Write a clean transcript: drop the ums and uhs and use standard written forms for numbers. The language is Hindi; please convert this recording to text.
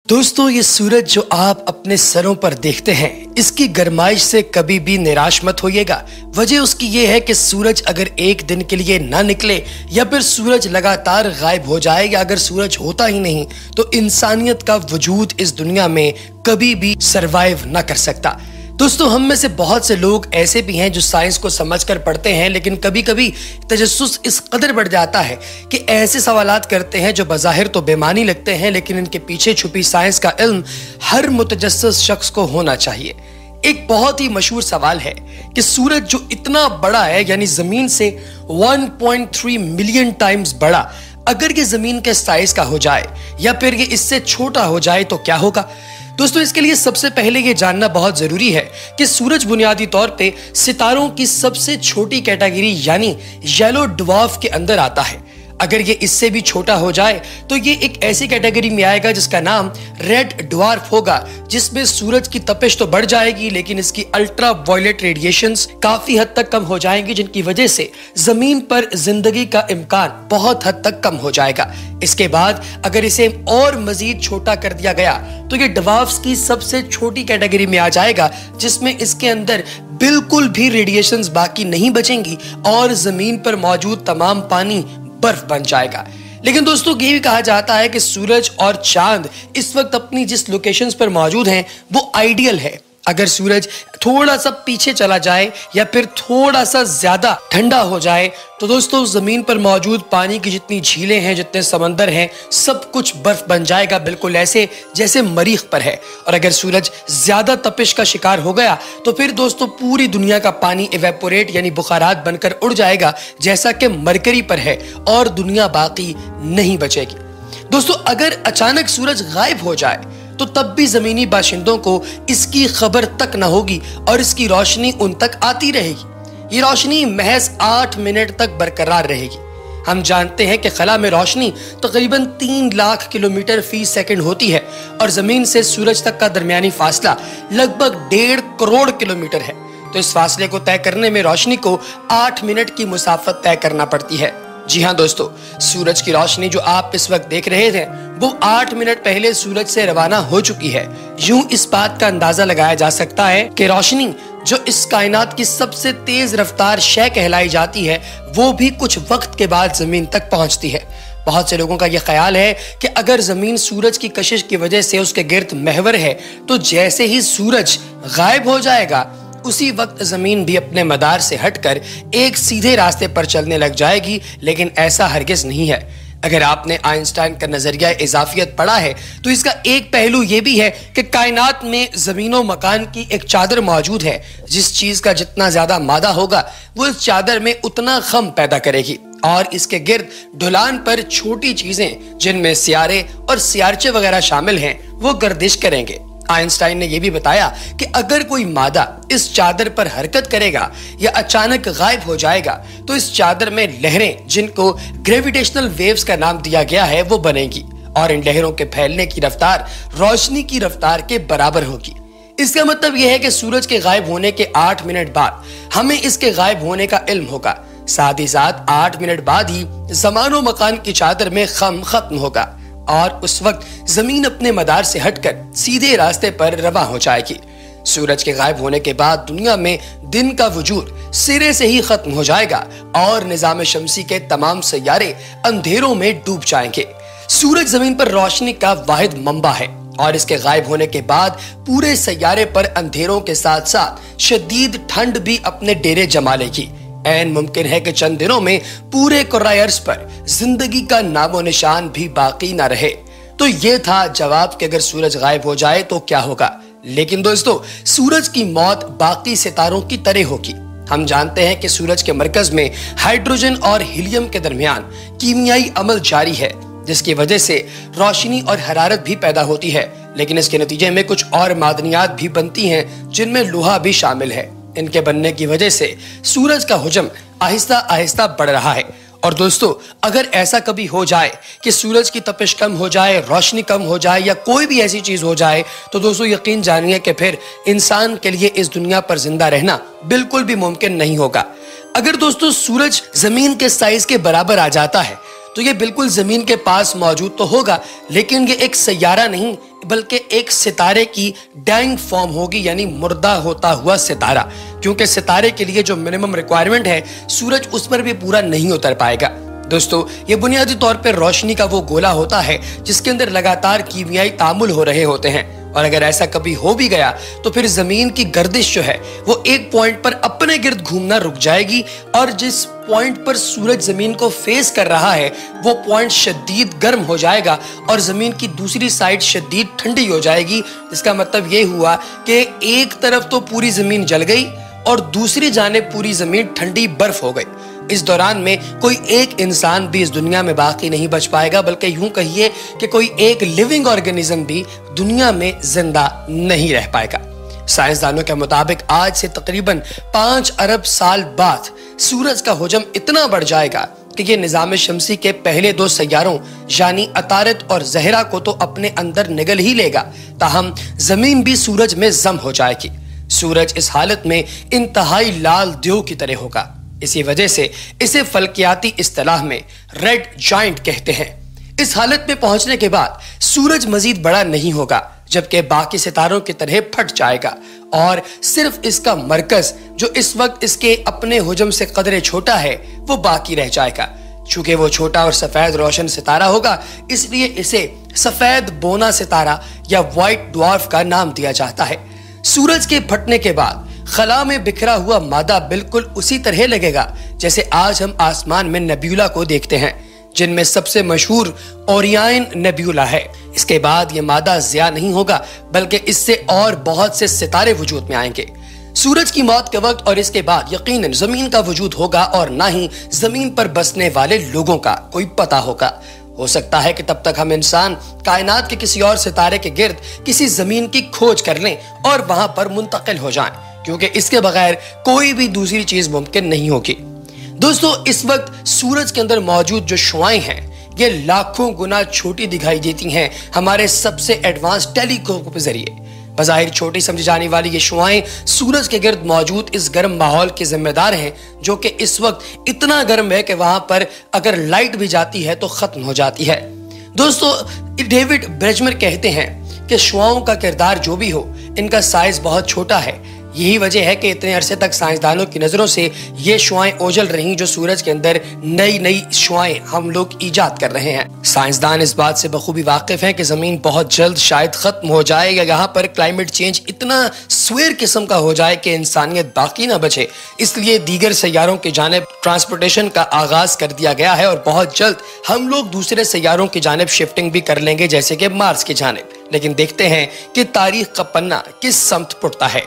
दोस्तों, ये सूरज जो आप अपने सरों पर देखते हैं, इसकी गर्माइश से कभी भी निराश मत होइएगा। वजह उसकी ये है कि सूरज अगर एक दिन के लिए ना निकले या फिर सूरज लगातार गायब हो जाए या अगर सूरज होता ही नहीं तो इंसानियत का वजूद इस दुनिया में कभी भी सरवाइव ना कर सकता। दोस्तों, हम में से बहुत से लोग ऐसे भी हैं जो साइंस को समझकर पढ़ते हैं, लेकिन कभी कभी तजस्सुस इस कदर बढ़ जाता है कि ऐसे सवालात करते हैं जो बज़ाहिर तो बेमानी लगते हैं, लेकिन इनके पीछे छुपी साइंस का इल्म हर मुतजस्सिस शख्स को होना चाहिए। एक बहुत ही मशहूर सवाल है कि सूरज जो इतना बड़ा है, यानी जमीन से 1.3 मिलियन टाइम्स बड़ा, अगर ये जमीन के साइज का हो जाए या फिर ये इससे छोटा हो जाए तो क्या होगा। दोस्तों, इसके लिए सबसे पहले ये जानना बहुत जरूरी है कि सूरज बुनियादी तौर पे सितारों की सबसे छोटी कैटेगरी यानी येलो ड्वार्फ के अंदर आता है। अगर ये इससे भी छोटा हो जाए तो ये एक ऐसी कैटेगरी में आएगा जिसका नाम रेड ड्वार्फ होगा, जिसमें सूरज की तपिश तो बढ़ जाएगी लेकिन इसकी अल्ट्रा वायलेट रेडिएशंस काफी हद तक कम हो जाएंगी, जिनकी वजह से जमीन पर जिंदगी का इम्कान बहुत हद तक कम हो जाएगा। इसके बाद अगर इसे और मजीद छोटा कर दिया गया तो ये ड्वार्फ्स की सबसे छोटी कैटेगरी में आ जाएगा, जिसमें इसके अंदर बिल्कुल भी रेडिएशंस बाकी नहीं बचेंगी और जमीन पर मौजूद तमाम पानी बर्फ बन जाएगा। लेकिन दोस्तों, ये भी कहा जाता है कि सूरज और चांद इस वक्त अपनी जिस लोकेशंस पर मौजूद हैं वो आइडियल है। अगर सूरज थोड़ा सा पीछे चला जाए या फिर थोड़ा सा ज्यादा ठंडा हो जाए तो दोस्तों, जमीन पर मौजूद पानी की जितनी झीलें हैं, जितने समंदर हैं, सब कुछ बर्फ बन जाएगा, बिल्कुल ऐसे जैसे मरीख पर है। और अगर सूरज ज्यादा तपिश का शिकार हो गया तो फिर दोस्तों पूरी दुनिया का पानी इवेपोरेट यानी बुखारात बनकर उड़ जाएगा, जैसा कि मरकरी पर है, और दुनिया बाकी नहीं बचेगी। दोस्तों, अगर अचानक सूरज गायब हो जाए तो तब भी जमीनी बाशिंदों को इसकी खबर तक न होगी और इसकी रोशनी उन तक आती रहेगी। ये रोशनी महज 8 मिनट तक बरकरार रहेगी। हम जानते हैं कि खला में रोशनी तकरीबन 3 लाख किलोमीटर फी सेकंड होती है और जमीन से सूरज तक का दरमियानी फासला लगभग 1.5 करोड़ किलोमीटर है। तो इस फासले को तय करने में रोशनी को 8 मिनट की मुसाफत तय करना पड़ती है। जी हाँ दोस्तों, सूरज की रोशनी जो आप इस वक्त देख रहे थे वो 8 मिनट पहले सूरज से रवाना हो चुकी है। यूं इस बात का अंदाजा लगाया जा सकता है कि रोशनी जो इस कायनात की सबसे तेज रफ्तार शय कहलाई जाती है वो भी कुछ वक्त के बाद जमीन तक पहुंचती है। बहुत से लोगों का यह ख्याल है कि अगर जमीन सूरज की कशिश की वजह से उसके गिर्द महवर है तो जैसे ही सूरज गायब हो जाएगा उसी वक्त जमीन भी अपने मदार से हटकर एक सीधे रास्ते पर चलने लग जाएगी, लेकिन ऐसा हरगिज नहीं है। अगर आपने आइंस्टाइन का नजरिया इजाफियत पढ़ा है तो इसका एक पहलू यह भी है कि कायनात में जमीनों मकान की एक चादर मौजूद है। जिस चीज का जितना ज्यादा मादा होगा वो इस चादर में उतना गम पैदा करेगी और इसके गिर्द ढुलान पर छोटी चीजें जिनमें सियारे और सियारचे वगैरह शामिल हैं वो गर्दिश करेंगे। आइंस्टाइन ने यह भी बताया कि अगर कोई मादा इस चादर पर हरकत करेगा या अचानक गायब हो जाएगा तो इस चादर में लहरें, जिनको ग्रेविटेशनल वेव्स का नाम दिया गया है, वो बनेगी और इन लहरों के फैलने की रफ्तार रोशनी की रफ्तार के बराबर होगी। इसका मतलब यह है कि सूरज के गायब होने के 8 मिनट बाद हमें इसके गायब होने का इल्म होगा। साथ ही साथ 8 मिनट बाद ही जमानो मकान की चादर में गम खत्म होगा और उस वक्त जमीन अपने मदार से हटकर सीधे रास्ते पर रवा हो जाएगी। सूरज के गायब होने के बाद दुनिया में दिन का वजूद सिरे से ही खत्म हो जाएगा और निजाम शमसी के तमाम सैयारे अंधेरों में डूब जाएंगे। सूरज जमीन पर रोशनी का वाहिद मंबा है और इसके गायब होने के बाद पूरे सैयारे पर अंधेरों के साथ साथ शदीद ठंड भी अपने डेरे जमा लेगी। ऐन मुमकिन है कि चंद दिनों में पूरे कुर्राए अर्ज पर जिंदगी का नामो निशान भी बाकी ना रहे। तो ये था जवाब कि अगर सूरज गायब हो जाए तो क्या होगा। लेकिन दोस्तों, सूरज की मौत बाकी सितारों की तरह होगी। हम जानते हैं कि सूरज के मरकज में हाइड्रोजन और हीलियम के दरमियान कीमियाई अमल जारी है, जिसकी वजह से रोशनी और हरारत भी पैदा होती है। लेकिन इसके नतीजे में कुछ और मादनियात भी बनती हैं, जिनमें लोहा भी शामिल है। इनके बनने की वजह से सूरज का हुजम आहिस्ता आहिस्ता बढ़ रहा है। और दोस्तों, अगर ऐसा कभी हो जाए कि सूरज की तपिश कम हो जाए, रोशनी कम हो जाए या कोई भी ऐसी चीज हो जाए तो दोस्तों यकीन जानिए कि फिर इंसान के लिए इस दुनिया पर जिंदा रहना बिल्कुल भी मुमकिन नहीं होगा। अगर दोस्तों सूरज जमीन के साइज के बराबर आ जाता है तो ये बिल्कुल जमीन के पास मौजूद तो होगा, लेकिन ये एक सैयारा नहीं, बल्कि एक सितारे की डैंग फॉर्म होगी, यानी मुर्दा होता हुआ सितारा, क्योंकि सितारे के लिए जो मिनिमम रिक्वायरमेंट है सूरज उस पर भी पूरा नहीं उतर पाएगा। दोस्तों, ये बुनियादी तौर पर रोशनी का वो गोला होता है जिसके अंदर लगातार कीमियाई तामुल हो रहे होते हैं, और अगर ऐसा कभी हो भी गया तो फिर जमीन की गर्दिश जो है वो एक पॉइंट पर अपने गिर्द घूमना रुक जाएगी, और जिस पॉइंट पर सूरज जमीन को फेस कर रहा है वो पॉइंट शदीद गर्म हो जाएगा और जमीन की दूसरी साइड शदीद ठंडी हो जाएगी। इसका मतलब ये हुआ कि एक तरफ तो पूरी जमीन जल गई और दूसरी जानिब पूरी जमीन ठंडी बर्फ हो गई। इस दौरान में कोई एक इंसान भी इस दुनिया में बाकी नहीं बच पाएगा, बल्कि यूं कहिए कि कोई एक लिविंग ऑर्गेनिज्म भी दुनिया में जिंदा नहीं रह पाएगा। साइंसदानों के मुताबिक आज से तकरीबन 5 अरब साल बाद सूरज का हुजम इतना बढ़ जाएगा कि ये निजाम शमसी के पहले 2 सैयारों यानी अतारत और ज़हरा को तो अपने अंदर निगल ही लेगा, ताहम जमीन भी सूरज में जम हो जाएगी। सूरज इस हालत में इंतहाई लाल द्यो की तरह होगा। इसी वजह से इसे फल्कियाती इस्तिलाह में रेड जायंट कहते हैं। इस हालत में पहुंचने के बाद सूरज मजीद बड़ा नहीं होगा, जबकि बाकी सितारों की तरह फट जाएगा और सिर्फ इसका मरकज जो इस वक्त इसके अपने हुजम से कदरे छोटा है वो बाकी रह जाएगा। चूंकि वो छोटा और सफेद रोशन सितारा होगा, इसलिए इसे सफेद बोना सितारा या व्हाइट ड्वार्फ का नाम दिया जाता है। सूरज के फटने के बाद खला में बिखरा हुआ मादा बिल्कुल उसी तरह लगेगा जैसे आज हम आसमान में नेब्यूला को देखते हैं, जिनमें सबसे मशहूर ओरियन नेब्यूला है। इसके बाद ये मादा ज़िया नहीं होगा, बल्कि इससे और बहुत से सितारे वजूद में आएंगे। सूरज की मौत के वक्त और इसके बाद यकीनन जमीन का वजूद होगा, और ना ही जमीन पर बसने वाले लोगों का कोई पता होगा। हो सकता है कि तब तक हम इंसान कायनात के किसी और सितारे के गिर्द किसी जमीन की खोज कर लें और वहां पर मुंतकिल हो जाएं, क्योंकि इसके बगैर कोई भी दूसरी चीज मुमकिन नहीं होगी। दोस्तों, इस वक्त सूरज के अंदर मौजूद जो शुआएं हैं ये लाखों गुना छोटी दिखाई देती हैं हमारे सबसे एडवांस टेलीस्कोप के जरिए। बज़ाहिर छोटी समझी जाने वाली ये शुआएं सूरज के गिर्द मौजूद इस गर्म माहौल के जिम्मेदार हैं, जो कि इस वक्त इतना गर्म है कि वहां पर अगर लाइट भी जाती है तो खत्म हो जाती है। दोस्तों, डेविड ब्रेजमर कहते हैं कि शुआओं का किरदार जो भी हो, इनका साइज बहुत छोटा है। यही वजह है कि इतने अरसे तक साइंसदानों की नजरों से ये शुआएं ओझल रही, जो सूरज के अंदर नई नई शुआएं हम लोग ईजाद कर रहे हैं। साइंसदान इस बात से बखूबी वाकिफ हैं कि जमीन बहुत जल्द शायद खत्म हो जाए, या यहाँ पर क्लाइमेट चेंज इतना स्वेर किस्म का हो जाए कि इंसानियत बाकी ना बचे। इसलिए दीगर सैयारों की जानिब ट्रांसपोर्टेशन का आगाज कर दिया गया है, और बहुत जल्द हम लोग दूसरे सैयारों की जानिब शिफ्टिंग भी कर लेंगे, जैसे कि मार्स की जानिब। लेकिन देखते हैं कि तारीख का पन्ना किस समत पुटता है।